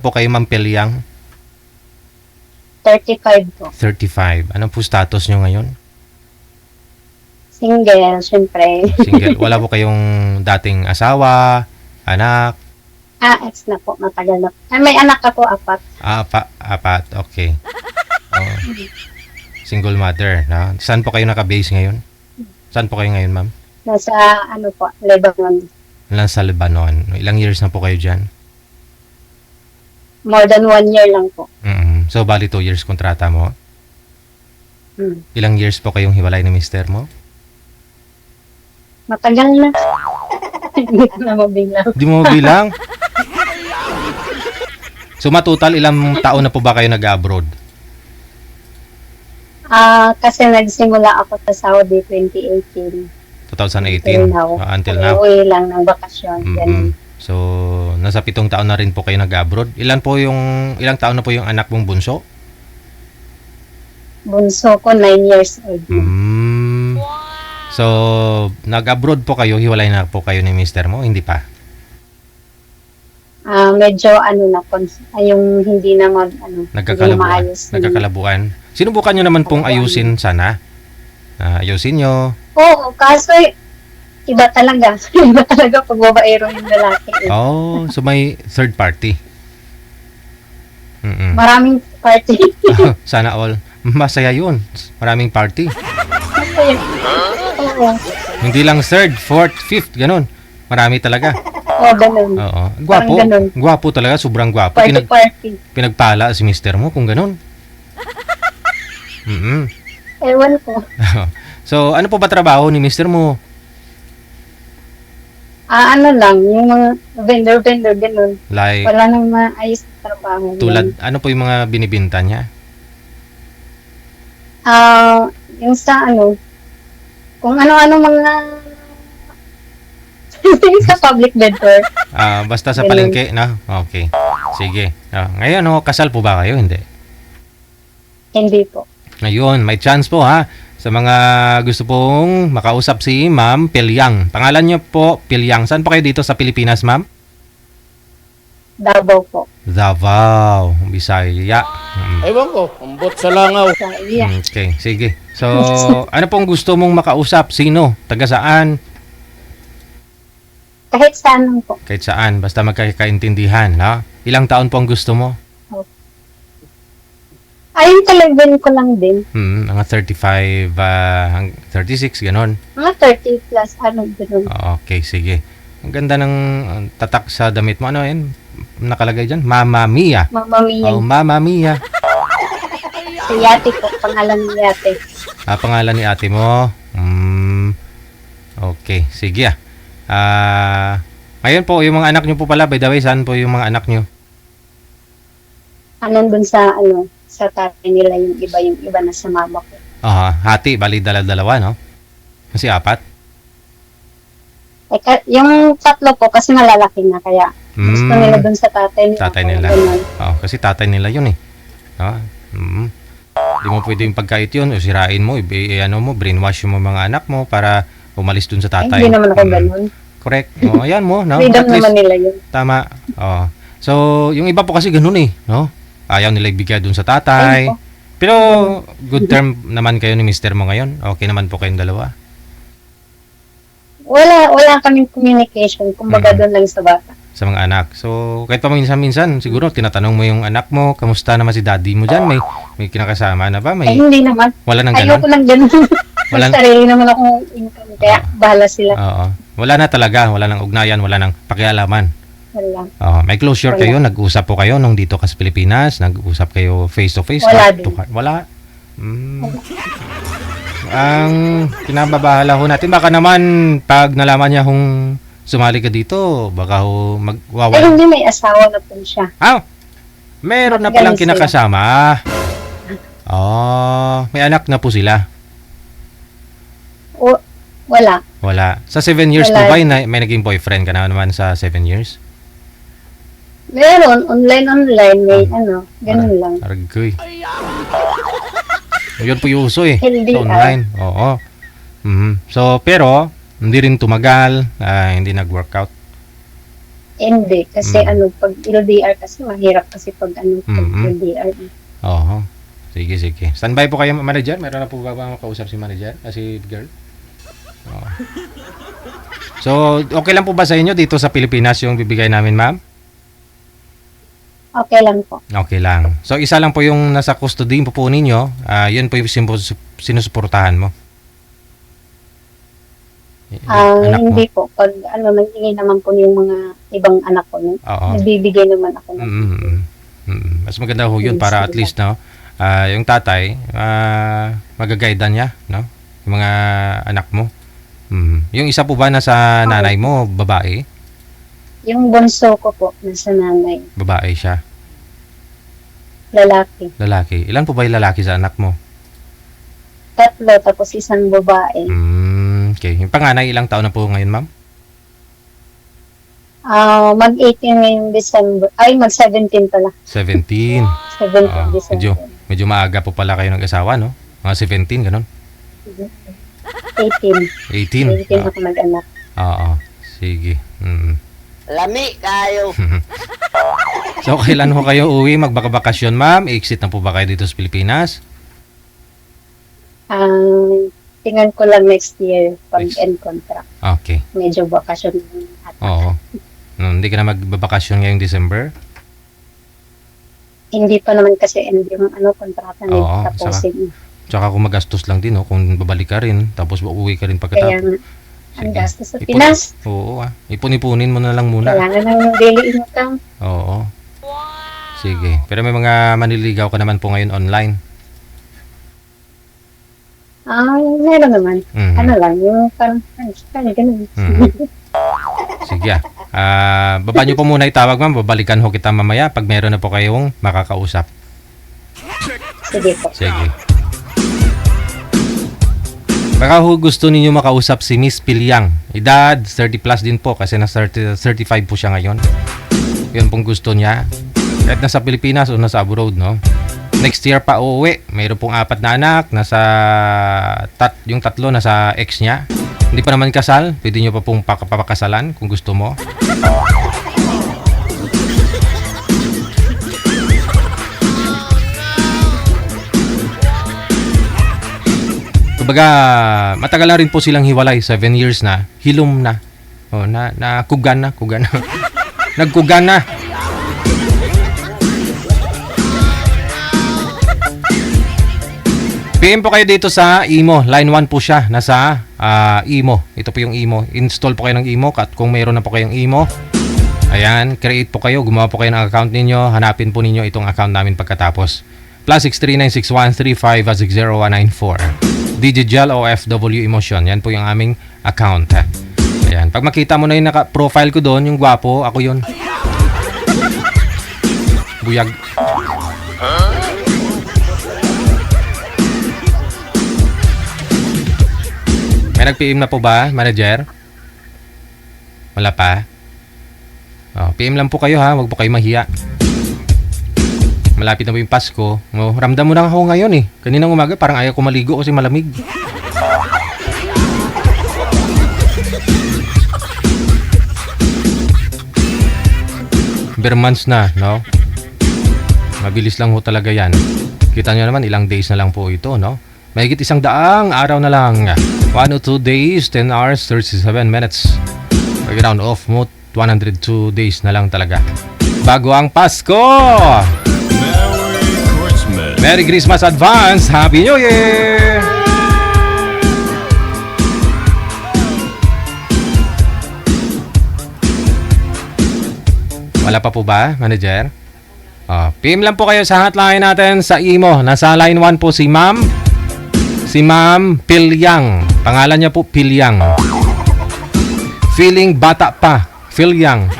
Po kayo, Ma'am Pelyang? 35 po. 35. Ano po status nyo ngayon? Single, syempre. Single. Wala po kayong dating asawa, anak? Ex na po, matagal na po. May anak ako, 4. Apat. Okay. Oh. Single mother. No? Saan po kayo naka-base ngayon? Saan po kayo ngayon, ma'am? Nasa, po, Lebanon. Sa Lebanon. Ilang years na po kayo dyan? More than 1 year lang po. So, bali 2 years kontrata mo? Ilang years po kayong hiwalay ni mister mo? Matagal na. Hindi ko na mabilang. Di mo bilang? So, matotal, ilang taon na po ba kayo nag-abroad? Kasi nagsimula ako sa Saudi 2018. 2018? Until now? Uwi lang ng bakasyon. Ganun. So, nasa 7 taon na rin po kayo nag-abroad. Ilang taon na po yung anak mong bunso? Bunso ko, 9 years old. So, nag-abroad po kayo, hiwalay na po kayo ni mister mo? Hindi pa? Medyo yung hindi na nagkakalabuan. Sinubukan nyo naman pong ayusin sana. Ayusin nyo. Oo, kaso iba talaga. Iba talaga pag babaero yung lalaki. So may third party. Maraming party. Sana all. Masaya yun. Maraming party. Masaya. Oo. Hindi lang third, fourth, fifth, ganun. Marami talaga. Oo, ganun. Oo. Gwapo. Gwapo talaga. Sobrang gwapo. Party. Pinagpala si mister mo kung ganun. Ewan ko. So, ano po ba trabaho ni mister mo? Yung mga vendor, ganun. Like, wala nang maayos na trabaho. tulad, ano po yung mga binibinta niya? Yung sa kung ano-ano mga sa public vendor. Basta sa Ganun. palengke, no? Okay. Sige. Ngayon, kasal po ba kayo? Hindi. Hindi po. Ngayon, may chance po ha. Sa mga gusto pong makausap si Ma'am Pelyang. Pangalan niyo po, Pelyang. Saan po kayo dito sa Pilipinas, Ma'am? Davao po. Davao, Bisaya. Ewan ko, umbot sa langaw. Bisaya. Okay, sige. So, ano pong gusto mong makausap? Sino? Taga saan? Kahit saan lang po. Kahit saan. Basta magkakaintindihan. Ha? Ilang taon po ang gusto mo? Ayun talagang ko lang din. Mga 35, 36, ganon. Mga 30 plus, ganun. Okay, sige. Ang ganda ng tatak sa damit mo. Ano yun? Nakalagay dyan? Mama Mia. Mama Mia. Oh, Mama Mia. Si Yate po, pangalan ni Yate. Pangalan ni ate mo. Okay, sige ngayon po, yung mga anak nyo po pala, by the way, saan po yung mga anak nyo? Nandun sa, sa tatay nila yung iba na sa mama ko. Hati, bali dalawa, no? Kasi 4? Yung 3 po, kasi malalaki na, kaya gusto nila dun sa tatay nila. Tatay nila. Kasi tatay nila yun eh. Hindi mo pwedeng pagkait yun, o sirain mo, brainwash mo mga anak mo para umalis dun sa tatay. Hindi naman ako ganun. Correct. Ayan mo, no? Freedom naman nila yun. Tama. So, yung iba po kasi ganun eh, no? Ayaw nila ibigay dun sa tatay. Pero, good term naman kayo ni mister mo ngayon? Okay naman po kayong dalawa? Wala kaming communication. Kumbaga doon lang sa bata. Sa mga anak. So, kahit pa minsan, siguro, tinatanong mo yung anak mo, kamusta naman si daddy mo dyan? May kinakasama na ba? Hindi naman. Wala nang ganun? Ayoko lang ganun. May sarili naman akong income, kaya bahala sila. Wala na talaga. Wala nang ugnayan, wala nang pakialaman. Wala. May closure kayo? Nag-usap po kayo nung dito ka sa Pilipinas? Nag-usap kayo face to face? Wala din. Wala? Ang kinababahala ho natin, baka naman pag nalaman niya kung sumali ka dito, baka ho magwawala. Hindi, may asawa na po siya. Meron na palang kinakasama. May anak na po sila. Wala. Wala. Sa 7 years po ba, may naging boyfriend ka na naman sa 7 years? Meron, online, may ganun lang. Argoy. Yun po yung uso eh. Hindi, online. Oo. So, pero, hindi rin tumagal, hindi nag-workout. Hindi, kasi pag LDR kasi mahirap kasi pag pag Mm-mm. LDR. Oo. Sige, sige. Standby po kayo, manager. Meron na po ba makausap si manager? Si girl? Oo. So, okay lang po ba sa inyo dito sa Pilipinas yung bibigay namin, ma'am? Okay lang po. Okay lang. So, isa lang po yung nasa custody po ninyo. Yun po yung sinusuportahan mo. Anak mo. Hindi po. Pag nangingin naman po yung mga ibang anak ko, Oo. nagbibigay naman ako ng Mas maganda ho yun para at least, no? Yung tatay, magagaydan niya, no? Yung mga anak mo. Yung isa po ba nasa nanay mo, babae? Yung bunso ko po, nasa nanay, Babae siya. lalaki. Lalaki. Ilan po ba yung lalaki sa anak mo? 3, tapos isang babae. Okay. Yung panganay, ilang taon na po ngayon, ma'am? Mag-18 ngayong December. Ay, mag-17 pala. 17. 17 December. Medyo maaga po pala kayo ng-asawa, no? Mga 17, ganun. 18. 18. 18 ako mag-anak. Oo. Sige. Lami kayo. So, kailan ho kayo uwi magbakasyon, ma'am? I-exit na po ba kayo dito sa Pilipinas? Tingnan ko lang next year pag end contract. Okay. Medyo bakasyon at Oo. Hindi ka na magbabakasyon ngayong December? hindi pa naman kasi end yung kontrata na Oo, tapusin. Tsaka kung magastos lang din, no? Kung babalik ka rin, tapos uuwi ka rin Kaya pagkatapos. ang gastos sa Ipon- Pinas. Oo, Ipon-ipunin mo na lang muna. Kailangan ng daily income. Oo. Sige. Pero may mga manliligaw ka naman po ngayon online. Meron naman. Mhm. Ano lang, yung parang, ganun. Sige. Baba nyo po muna itawag, ma'am. Babalikan ho kita mamaya pag meron na po kayong makakausap. Sige po. Sige. Baka ho gusto ninyo makausap si Miss Pilyang. Edad, 30 plus din po kasi nasa 35 po siya ngayon. Yun pong gusto niya. Kahit nasa Pilipinas o nasa abroad, no? Next year pa uuwi. Mayroon pong 4 na anak. Yung 3 nasa ex niya. Hindi pa naman kasal. Pwede nyo pa pong papakasalan kung gusto mo. Kumbaga, matagal na rin po silang hiwalay. 7 years na. Hilom na. Kugan na. Nagkugan na. PM po kayo dito sa Imo. Line 1 po siya. Nasa Imo. Ito po yung Imo. Install po kayo ng Imo. At kung mayroon na po kayong Imo, ayan, create po kayo. Gumawa po kayo ng account ninyo. Hanapin po ninyo itong account namin pagkatapos. +6396135060194. Digigel OFW Emotion. Yan po yung aming account. Ayan. Pag makita mo na yung profile ko doon, yung gwapo, ako yun. Buyag. May nag-PM na po ba, manager? Wala pa? PM lang po kayo ha, wag po kayo mahiya. Malapit na po yung Pasko. Ramdam mo na ako ngayon eh. Kaninang umaga parang ayaw ko maligo kasi malamig. Bermans na, no? Mabilis lang ho talaga yan. Kita nyo naman, ilang days na lang po ito, no? Mahigit 100 araw na lang. 1 o 2 days, 10 hours, 37 minutes. Pag-round off mo, 102 days na lang talaga. Bago ang Pasko! Merry Christmas advance! Happy New Year! Wala pa po ba, manager? PM lang po kayo sa hotline natin sa Imo. Nasa line 1 po si Ma'am Pilyang. Pangalan niya po Pilyang. Feeling bata pa. Pilyang.